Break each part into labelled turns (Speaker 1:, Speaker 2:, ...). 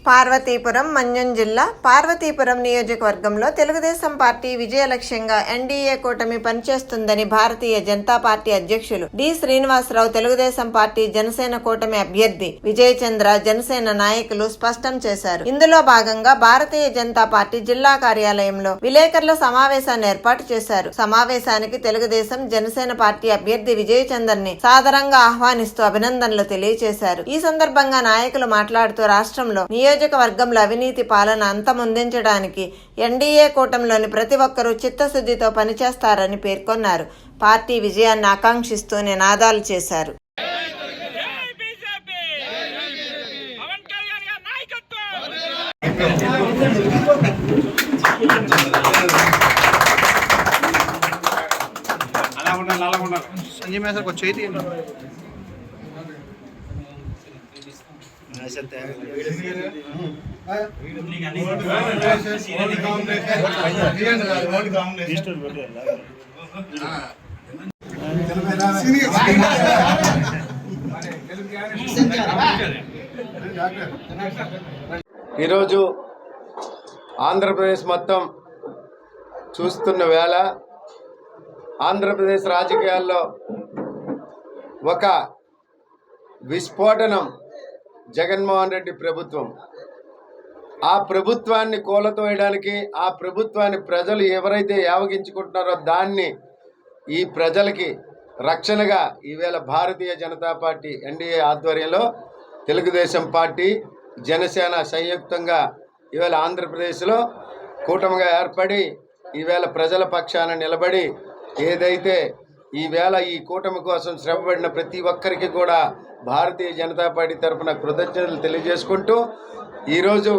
Speaker 1: పార్వతీపురం మన్యం జిల్లా పార్వతీపురం నియోజకవర్గంలో తెలుగుదేశం పార్టీ విజయ లక్ష్యంగా ఎన్డీఏ కూటమి పనిచేస్తుందని భారతీయ జనతా పార్టీ అధ్యక్షులు డి శ్రీనివాసరావు, తెలుగుదేశం పార్టీ జనసేన కూటమి అభ్యర్థి విజయ్ చంద్ర, జనసేన నాయకులు స్పష్టం చేశారు. ఇందులో భాగంగా భారతీయ జనతా పార్టీ జిల్లా కార్యాలయంలో విలేకరుల సమావేశాన్ని ఏర్పాటు చేశారు. సమావేశానికి తెలుగుదేశం, జనసేన పార్టీ అభ్యర్థి విజయ్ చంద్రని సాదరంగా ఆహ్వానిస్తూ అభినందనలు తెలియజేశారు. ఈ సందర్భంగా నాయకులు మాట్లాడుతూ రాష్ట్రంలో నియోజకవర్గంలో అవినీతి పాలన అంతమొందించడానికి ఎన్డీఏ కూటమిలోని ప్రతి ఒక్కరూ చిత్తశుద్ధితో పనిచేస్తారని పేర్కొన్నారు. పార్టీ విజయాన్ని ఆకాంక్షిస్తూ నినాదాలు చేశారు.
Speaker 2: ఈరోజు ఆంధ్రప్రదేశ్ మొత్తం చూస్తున్న వేళ ఆంధ్రప్రదేశ్ రాజకీయాల్లో ఒక విస్ఫోటనం జగన్మోహన్ రెడ్డి ప్రభుత్వం. ఆ ప్రభుత్వాన్ని కూలతోయడానికి, ఆ ప్రభుత్వాన్ని ప్రజలు ఎవరైతే యావగించుకుంటున్నారో దాన్ని ఈ ప్రజలకి రక్షణగా ఈవేళ భారతీయ జనతా పార్టీ ఎన్డీఏ ఆధ్వర్యంలో తెలుగుదేశం పార్టీ, జనసేన సంయుక్తంగా ఈవేళ ఆంధ్రప్రదేశ్లో కూటమిగా ఏర్పడి ఈవేళ ప్రజల పక్షాన నిలబడి ఏదైతే ఈవేళ ఈ కూటమి కోసం శ్రమపడిన ప్రతి ఒక్కరికి కూడా భారతీయ జనతా పార్టీ తరఫున కృతజ్ఞతలు తెలియజేసుకుంటూ ఈరోజు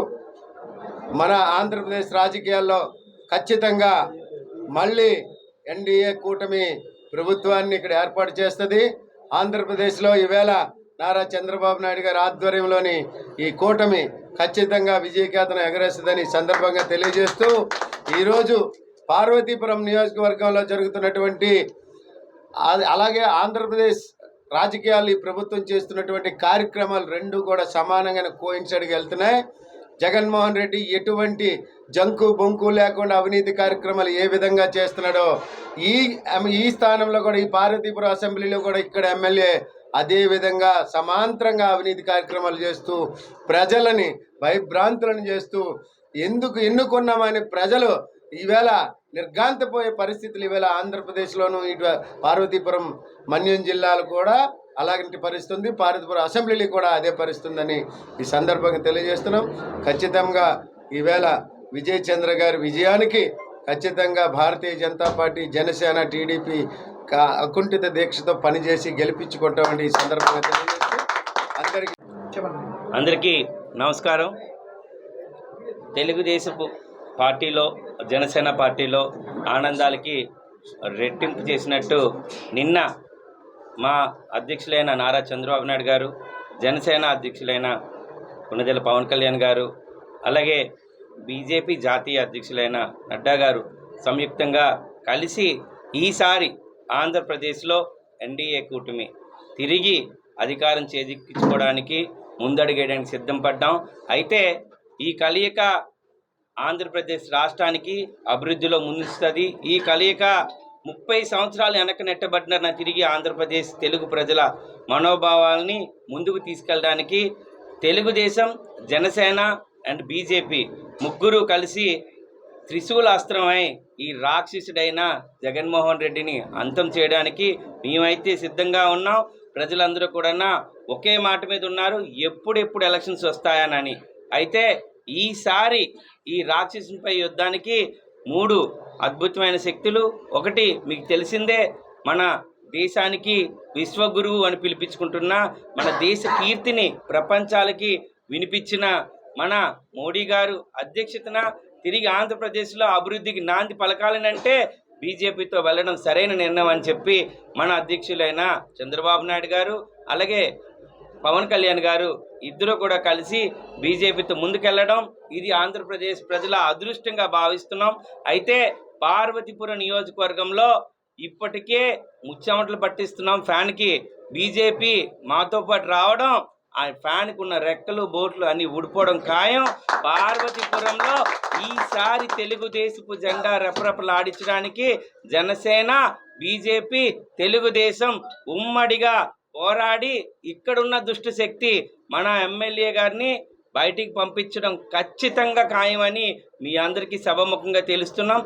Speaker 2: మన ఆంధ్రప్రదేశ్ రాజకీయాల్లో ఖచ్చితంగా మళ్ళీ ఎన్డీఏ కూటమి ప్రభుత్వాన్ని ఇక్కడ ఏర్పాటు చేస్తుంది. ఆంధ్రప్రదేశ్లో ఈవేళ నారా చంద్రబాబు నాయుడు గారి ఆధ్వర్యంలోని ఈ కూటమి ఖచ్చితంగా విజయకేతనం ఎగరేస్తుందని సందర్భంగా తెలియజేస్తూ ఈరోజు పార్వతీపురం నియోజకవర్గంలో జరుగుతున్నటువంటి అలాగే ఆంధ్రప్రదేశ్ రాజకీయాలు ఈ ప్రభుత్వం చేస్తున్నటువంటి కార్యక్రమాలు రెండు కూడా సమానంగా కోయిన్సైడ్గా వెళ్తున్నాయి. జగన్మోహన్ రెడ్డి ఎటువంటి జంకు బొంకు లేకుండా అవినీతి కార్యక్రమాలు ఏ విధంగా చేస్తున్నాడో ఈ స్థానంలో కూడా ఈ పార్వతీపురం అసెంబ్లీలో కూడా ఇక్కడ ఎమ్మెల్యే అదే విధంగా సమాంతరంగా అవినీతి కార్యక్రమాలు చేస్తూ ప్రజలని భయభ్రాంతులను చేస్తూ ఎందుకు ఎన్నుకున్నామని ప్రజలు ఈవేళ నిర్గాంతపోయే పరిస్థితులు ఈవేళ ఆంధ్రప్రదేశ్లోనూ ఇటు పార్వతీపురం మన్యం జిల్లాలు కూడా అలాంటి పరిస్థితి ఉంది. పార్వతీపురం అసెంబ్లీలో కూడా అదే పరిస్థితి ఉందని ఈ సందర్భంగా తెలియజేస్తున్నాం. ఖచ్చితంగా ఈవేళ విజయ్ చంద్ర గారి విజయానికి ఖచ్చితంగా భారతీయ జనతా పార్టీ, జనసేన, టీడీపీ అకుంఠిత దీక్షతో పనిచేసి గెలిపించుకుంటామని ఈ సందర్భంగా తెలియజేస్తూ
Speaker 3: అందరికీ నమస్కారం. తెలుగుదేశపు పార్టీలో, జనసేన పార్టీలో ఆనందాలకి రెట్టింపు చేసినట్టు నిన్న మా అధ్యక్షులైన నారా చంద్రబాబు నాయుడు గారు, జనసేన అధ్యక్షులైన కొణిదెల పవన్ కళ్యాణ్ గారు, అలాగే బీజేపీ జాతీయ అధ్యక్షులైన నడ్డా గారు సంయుక్తంగా కలిసి ఈసారి ఆంధ్రప్రదేశ్లో ఎన్డీఏ కూటమి తిరిగి అధికారం చేజిక్కించుకోవడానికి ముందడుగేయడానికి సిద్ధం పడ్డాం. అయితే ఈ కలయిక ఆంధ్రప్రదేశ్ రాష్ట్రానికి అభివృద్ధిలో ముందుస్తుంది. ఈ కలయిక 30 సంవత్సరాలు వెనక నెట్టబడిన తిరిగి ఆంధ్రప్రదేశ్ తెలుగు ప్రజల మనోభావాల్ని ముందుకు తీసుకెళ్ళడానికి తెలుగుదేశం, జనసేన అండ్ బీజేపీ ముగ్గురు కలిసి త్రిశూలాస్త్రమై ఈ రాక్షసుడైన జగన్మోహన్ రెడ్డిని అంతం చేయడానికి మేమైతే సిద్ధంగా ఉన్నాం. ప్రజలందరూ కూడా ఒకే మాట మీద ఉన్నారు, ఎప్పుడెప్పుడు ఎలక్షన్స్ వస్తాయనని. అయితే ఈసారి ఈ రాక్షసునిపై యుద్ధానికి 3 అద్భుతమైన శక్తులు. ఒకటి మీకు తెలిసిందే, మన దేశానికి విశ్వగురువు అని పిలిపించుకుంటున్న, మన దేశ కీర్తిని ప్రపంచాలకి వినిపించిన మన మోడీ గారు అధ్యక్షతన తిరిగి ఆంధ్రప్రదేశ్లో అభివృద్ధికి నాంది పలకాలనంటే బీజేపీతో వెళ్ళడం సరైన నిర్ణయం అని చెప్పి మన అధ్యక్షులైన చంద్రబాబు నాయుడు గారు అలాగే పవన్ కళ్యాణ్ గారు ఇద్దరు కూడా కలిసి బీజేపీతో ముందుకెళ్లడం ఇది ఆంధ్రప్రదేశ్ ప్రజల అదృష్టంగా భావిస్తున్నాం. అయితే పార్వతీపురం నియోజకవర్గంలో ఇప్పటికే ముచ్చెమటలు పట్టిస్తున్నాం ఫ్యాన్కి. బీజేపీ మాతో పాటు రావడం ఆ ఫ్యాన్కు ఉన్న రెక్కలు బోట్లు అన్నీ ఊడిపోవడం ఖాయం. పార్వతీపురంలో ఈసారి తెలుగుదేశపు జెండా రెపరెపలాడించడానికి జనసేన, బీజేపీ, తెలుగుదేశం ఉమ్మడిగా పోరాడి ఇక్కడున్న దుష్ట శక్తి మన ఎమ్మెల్యే గారిని బయటికి పంపించడం ఖచ్చితంగా ఖాయమని మీ అందరికీ సభముఖంగా తెలుస్తున్నాం.